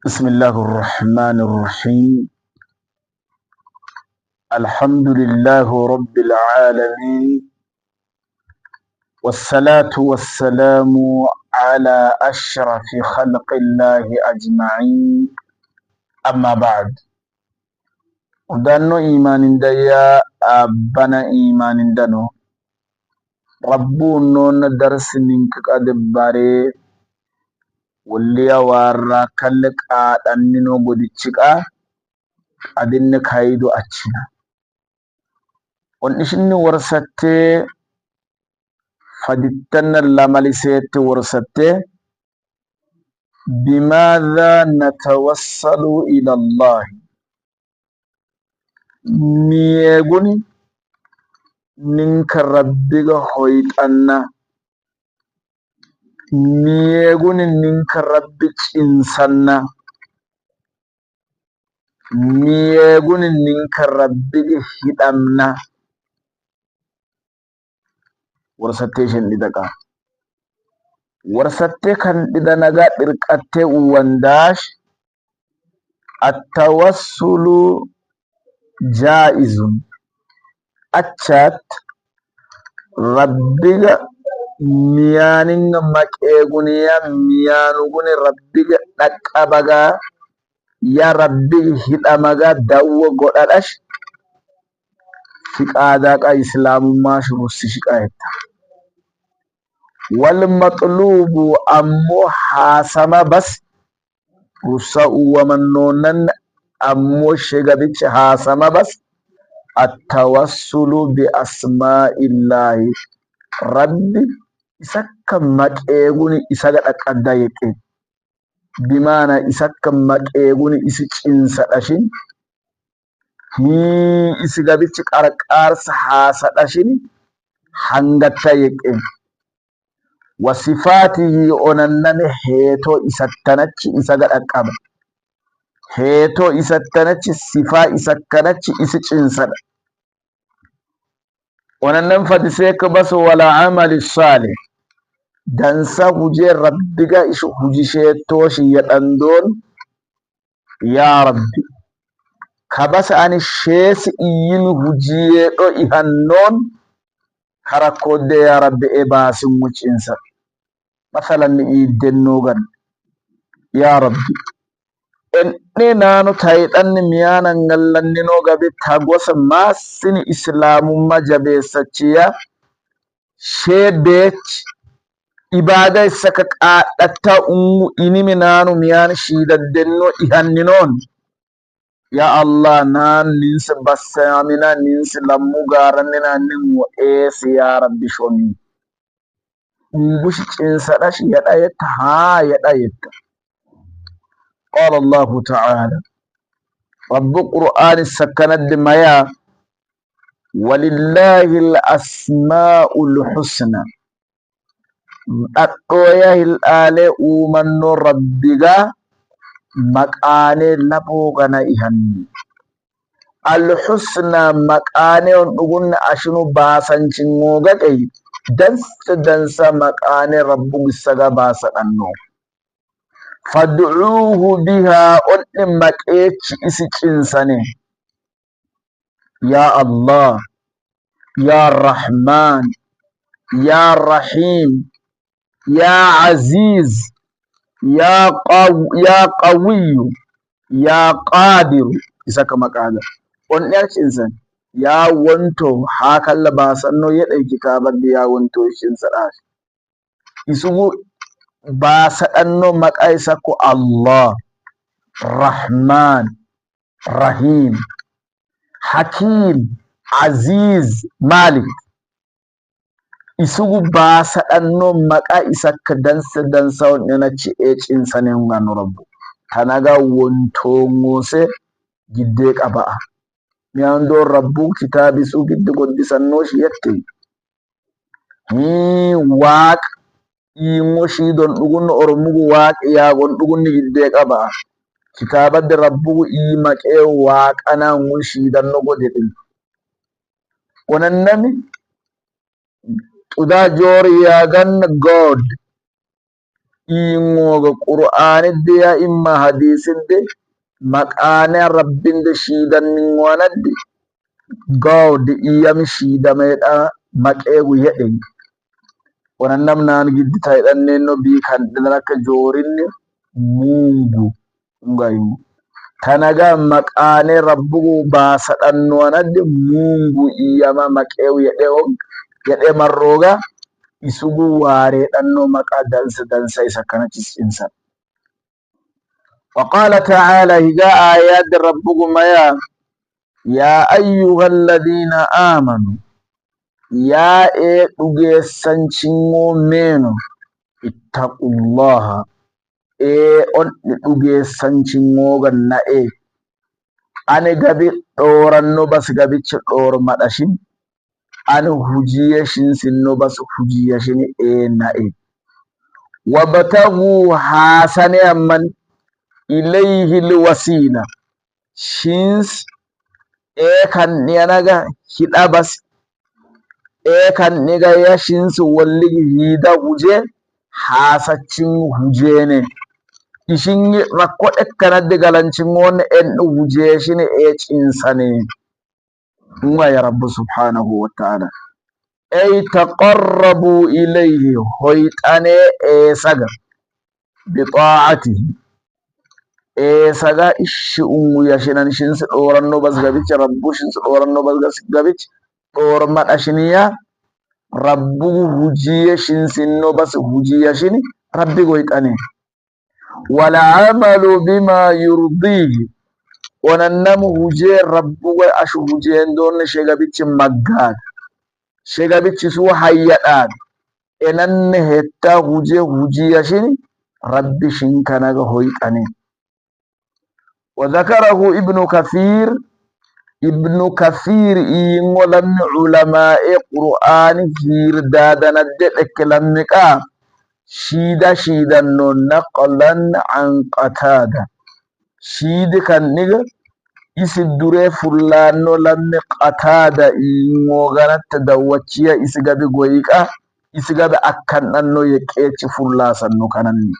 بسم الله الرحمن الرحيم. الحمد لله رب العالمين، والصلاة والسلام على أشرف خلق الله أجمعين. أما بعد، ودانو إيمان ديا أبنا إيمان دانو ربو نون درس ننك أدباري واللي وارا كلك أنينو بديتشك أدنك هايدو أتشنا ونشني ورسته فدتنا لمالسيت ورسته بماذا نتوصل إلى الله ميغوني ننك ربك خويت أنا ميغوني ننك ربك إنسانا ميغوني ننك ربك هدامنا ورسته شندقا ورسته كان إذا نغا إرقاته وانداش التوسل جائز أتشات ربك ميانين مكيغونيا ميانوغوني ربك نكابغا يا ربي هدامغا داو غوداش فقاداك إسلام ما شروسي شقايت والمطلوب أمو حاسما بس رساء ومنونن أمو شغبتش حاسما بس التوسل بأسماء الله ربي إساك مكيغوني إساك أكادايك بمعنى إساك مكيغوني إساك إنساداشين هي إساك أركارس حاسداشين هنغتايك وصفاته أننن هيتو إساتناتش إساك أكابا هيتو إساتناتش صفا إساكناتش إساك إنسادا وننن فدسيك بس ولا عمل الصالح دانسا هجي ربك إشو هجي شيطوش يتندون يا ربي كبس عن الشيس إيين هجي إهنون كراكود يا ربي إباس مج إنسان مثلا إيدنوغن يا ربي إني نانو تايتن ميانا نغلن نوغا بتاغوس ماسين إسلام مجابيساتيا شيبت ibada saka qadatta inimi nanu miyan shidaddenno ihanninon ya Allah nan nins basamina nins lammu garannina nin mo ya rabbi shoni bushi cinsa shi ya dayata ha ya dayata qala Allah ta'ala rabbu qur'ani sakanad maya walillahi al-asma'ul husna ɗaɗɗoya hil'ale umanno rabbiga maqane labogana ihanni alhusna maqane on ɗugunna ashinu basancingoga ƙai dansa maqane rabbu gisaga basa ɗanno fad'uhu biha on ɗin maqeci isi cinsane ya Allah ya Rahman ya Rahim يا عزيز يا قوي يا قادر إساك مقادر on ɗaci insan ya wanto hakalla ba sanno ya ɗauki kabar da ya wanto shin sada isugu ba sadanno maqaisa ko Allah Rahman Rahim Hakim Aziz Malik isugu ba sadanno maqa isakka dansa wonna ci ecin sanen ngano rabbu tanaga wonto ngose gidde qaba'a mi ando rabbu kitabi su gidde goddi sanno shi yette ni waq ingo shi don dugun ormugo waq ya gon dugun ni gidde qaba'a kitabade rabbu i maqe waqana ngushi dan no gode din onannami Uda jori ya gan God إيموغ قرآن دي يا إما حديث دي مقانا ربين دي شيدا من واند قاو دي إيام شيدا ميتا مكيغو يأين وننم نانجد تايدان نينو بيكان دلنك جورين مونغو ngayu tanaga maqane rabbugo basadan wanade mungu iyama maqew yede marroga isugu ware danno maqadan dansa isakana cisinsa wa qala ta'ala higa ayat rabbugo maya ya ayyuhalladhina amanu ya duge sancingo meno ittaqullaha on ɗuge sancingogan na ani gabi ɗoranno bas gabice ɗor maɗashin ani hujiyashin sinno bas hujiyashin na wabtagu hasane amman ilayhi alwasila shins kan nianaga hidabas kan niga yashins walligi hida huje hasacin hujene ishin rakko ekkanadde galancin won en huje shine cinsane ya rabbu subhanahu wa ta'ala ay taqarrabu ilayhi hoytane saga bi ta'atihi saga ishi yashinan shin su doranno bas gabice rabbu shin su doranno bas gabice dor madashiniya rabbu hujiye shin sinno bas hujiya shini rabbi goytane wala amalu bima yurdihi onannamu huje rabbu goy ashu huje ndon shegabici maggad shegabici su hayyadan enanne hetta huje hujiya shini rabbi shin kanaga hoytane وذكره ابن كثير ولم علماء قرآن كثير دادنا الدلك لمكا شيدا نقلا عن قتادة شيد كان نيغا يسدره فلانو لم قتادة وغنت تدوچيا يسغابي غويكا يسغابي أكننو يكيتش فلاسا نو كانني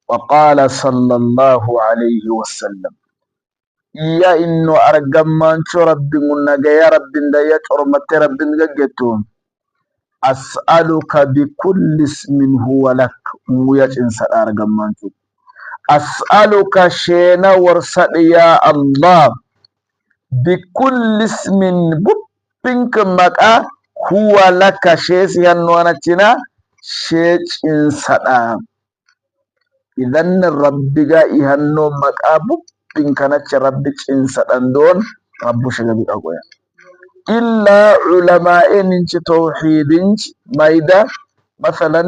وقال صلى الله عليه وسلم يا إنو أرغمان ربي منغا يا ربي ندايا ترمت ربي نغا أسألك بكل اسم هو لك ويجن سدار غمان أسألك شينا ورسد يا الله بكل اسم ببنك مكا هو لك شيس ينوانتنا شيش إنسان إذن ربي إهنو مكا ببنك نتش ربي إنسان دون ربو شغبي أقويا إلا علماء ننش توحيد مايدا مثلا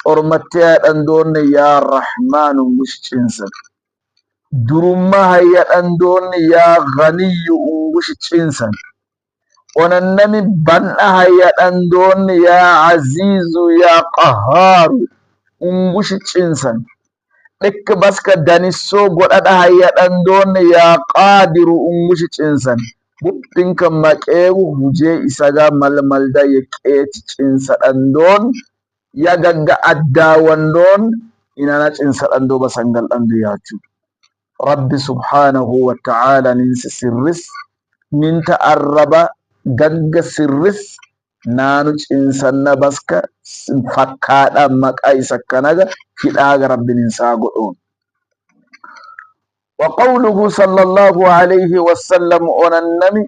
أرمتيا أندون يا رحمن مش إنسان درما هيا أندون يا غني مش إنسان وننمي بن هيا أندون يا عزيز يا قهار مش إنسان لك بسك دانيسو قد هيا أندون يا قادر مش إنسان bubbinka maƙewu huje isaga malmalda ya ƙeci cinsa ɗandon ya gagga addawan don ina na cinsa ɗando ba sangal ɗando ya cu rabbi subhanahu wa ta'ala ninsi sirris nin ta'arraba gagga sirris nanu cinsan na baska fakkaɗa maƙa isakkanaga fiɗaga rabbi ninsa goɗon وقوله صلى الله عليه وسلم أننمي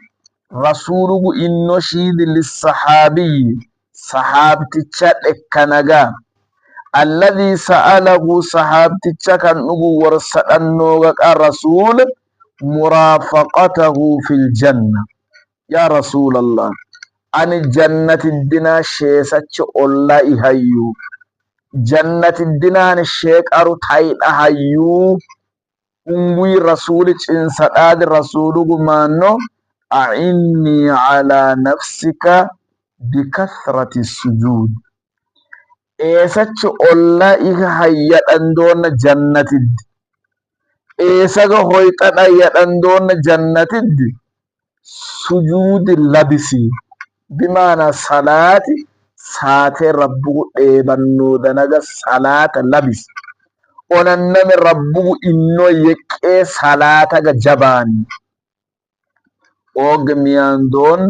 رسوله إنشيد للصحابي صحابتي كنغا الذي سأله صحابتي كان ورسألنه الرسول مرافقته في الجنة يا رسول الله عن الجنة الدنا شيسة الله إهيو جنة الدنا الشيك أرتحيل أهيو ungui rasuli cinsaɗaade rasulugu manno a'inni ala nafsika bikathrati sujud sacco olla iga hayyaɗandona jannatiddi saga hoytaɗa yaɗandona jannatiddi sujudi labisi bimana salati saate rabbugu dheebannoodanaga salaata labis onanname rabbugu inno yeqqee salaataga jabaani ogmiyandoon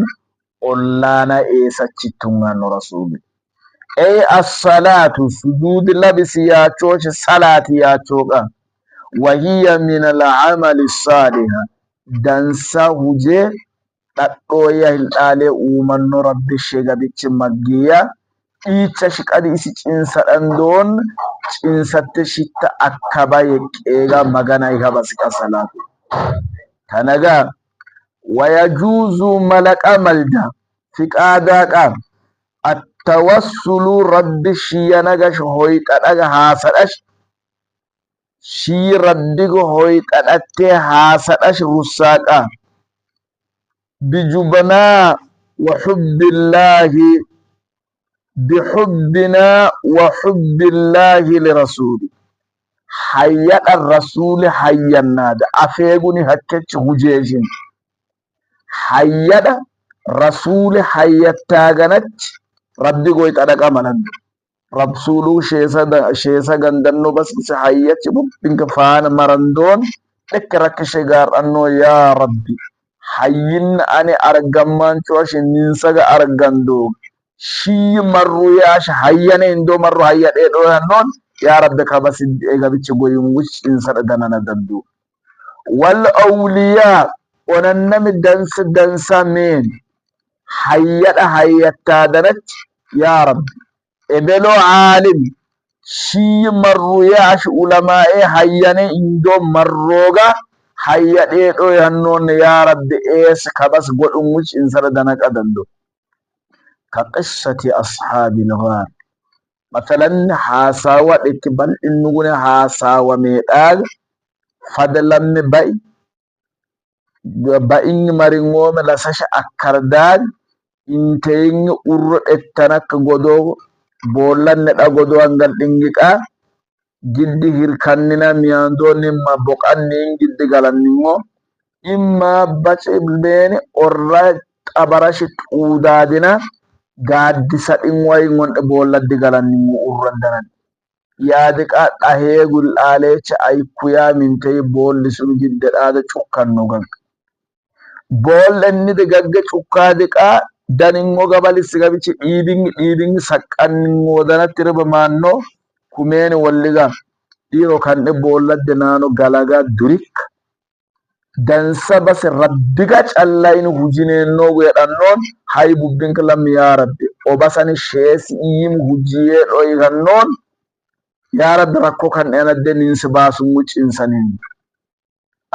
ollaana eesachittunganno rasuli ey as-salaatu sujuudi labisi yaachooche salaati yaachooqa wahiya min al-amali saaliha dansa hujee dhadhooya hildhaalee uumanno rabbi sheegabichi maggiya dhiicha shiqadi isi cinsadhandoon cinsatte shitta akkaba yeqqeega magana ikabasika salaatu tanagaa wayajuuzu malaqa malda fiqaadaaqa attawassulu rabbi shiyanagash hoyxadhaga haasadhash shii rabbigo hoyxadhattee haasadhash russaaqa bijubnaa wa xubbillaahi bixubbinaa wa xubbillaahi lirasuuli hayyadha rasuuli hayyannaada afeeguni hakkechi hujeeshin hayyadha rasuuli hayyattaaganachi rabbi goyxadhaqa malandu rabsuuluu sheesa gandanno bas isa hayyachi bubbinka faana marandoon dhekke rakkishe gaar'annoo yaa rabbi hayyin ani argammaan cuwashe ninsaga argandoo shii marru yaasha hayyane indoo marru hayyadhee dhoyannoon yaa rabbi kabasi egabichi goyin wuch insada danana dandu wal awliyaa onannami dansa meen hayyadha hayyattaadanach yaa rabbi ebelo aalim shii marru yaash ulamaa'ee hayyane indoo marrooga hayyadhee dhoyannoon yaa rabbi ees kabas godhun wuch insada danaqa dandu ka qissati ashaabil ghaar matalan haasawa dhekibal innugune haasawa meedhaag fadlamme ba'ingi maringoome lasasha akkardaag inteyingi urro dhettanakka godoo boollanne dha godoo angal dhingiqa giddi hirkannina miyandoonimma boqannin giddi galanningo imma bace beeni orra xabarashi xuudaadina gaaddisa dhinway ngonde boolladdi galanningo urrandanan yaadiqa dhaheegul dhaaleecha aykuyaa mintey boolli sun gidde dhaada cukkanno gagga boollennide gagge cukkaadiqa daningo gabalisi gabichi dhiidingi saqqanningodanatti riba maanno kumeeni walliga dhiiro kanne boolladde naano galaga durik dansa bas rabbiga callayni hujineennogu yedhannoon hay bubbinka lam yaa rabbi obasani sheesi iyim hujiyee dhoygannoon yaa rabbi rakko kan enadde ninsi baasum wuccinsanin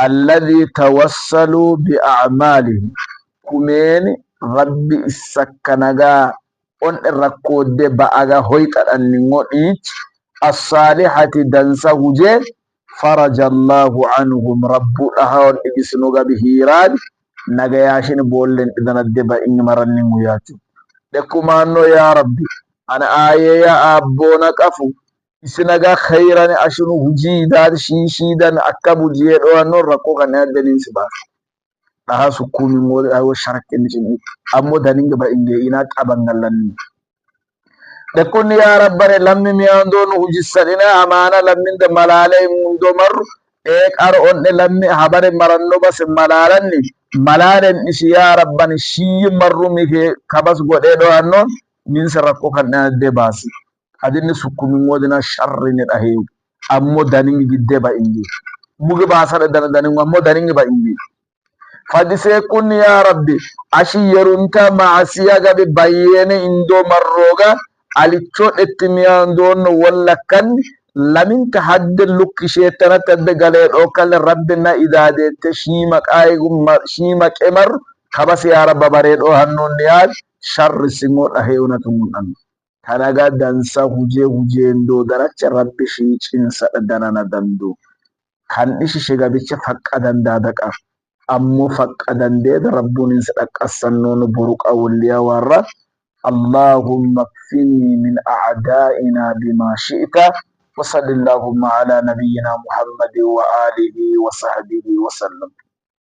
alladhi tawassalu bi a'malihi kumeeni rabbi isakkanagaa on rakkoodde ba'aga hoyxadhanningo dhiich as-salihati dansa hujee farajallahu anhum rabbu dhahaon ibisnuga bihiiraan nagayaashin boollen idanadde ba'ingi maranningu yaachu dhekkumaanno yaa rabbi ana aayeya aabboona qafu isinaga khayrani ashunu hujiidaad shiishiidan akka bujiyee dhowannoon rakkoo kan addeninsi baas dhaha sukkuumingoode dhawo sharakkenni cimmi ammoo daninga ba'inge inaa qabangallanni dhekkunni yaa rabbane lammi miyandoon hujissadhina amaana lamminda malaalee mundo marru qaro onne lammi habare maranno bas malaalanni malaalen ishi yaa rabbani shii marru mike kabas godhee dhowannoon ninsa rakkoo kan adde baasi adinni sukkumingoodina sharrini dhaheewu ammoo daningi giddee ba'inge mugi baasada daningu ammoo daningi ba'inge fadisee kunni yaa rabbi ashi yerunta maasiya gabi bayyene indoo marrooga alichoo dhettimiyandoonno wallakkanni laminta hadde lukkisheettanatti adde galee dhookalle rabbina idaadeette shiimaqe marru kabas yaa rabba baree dhoohannoonni yaad sharri singoo dhaheewunatumun'anno kanaga dansa hujeendoo daracha rabbi shiicinsadha danana danduu kan ishi shigabicha faqqa dandaadaqa ammoo faqqa dandeeda rabbuuninsi dhaqqassannoon buruqa wulliya warra اللهم اكفني من أعدائنا بما شئت وصل اللهم على نبينا محمد وآله وصحبه وسلم.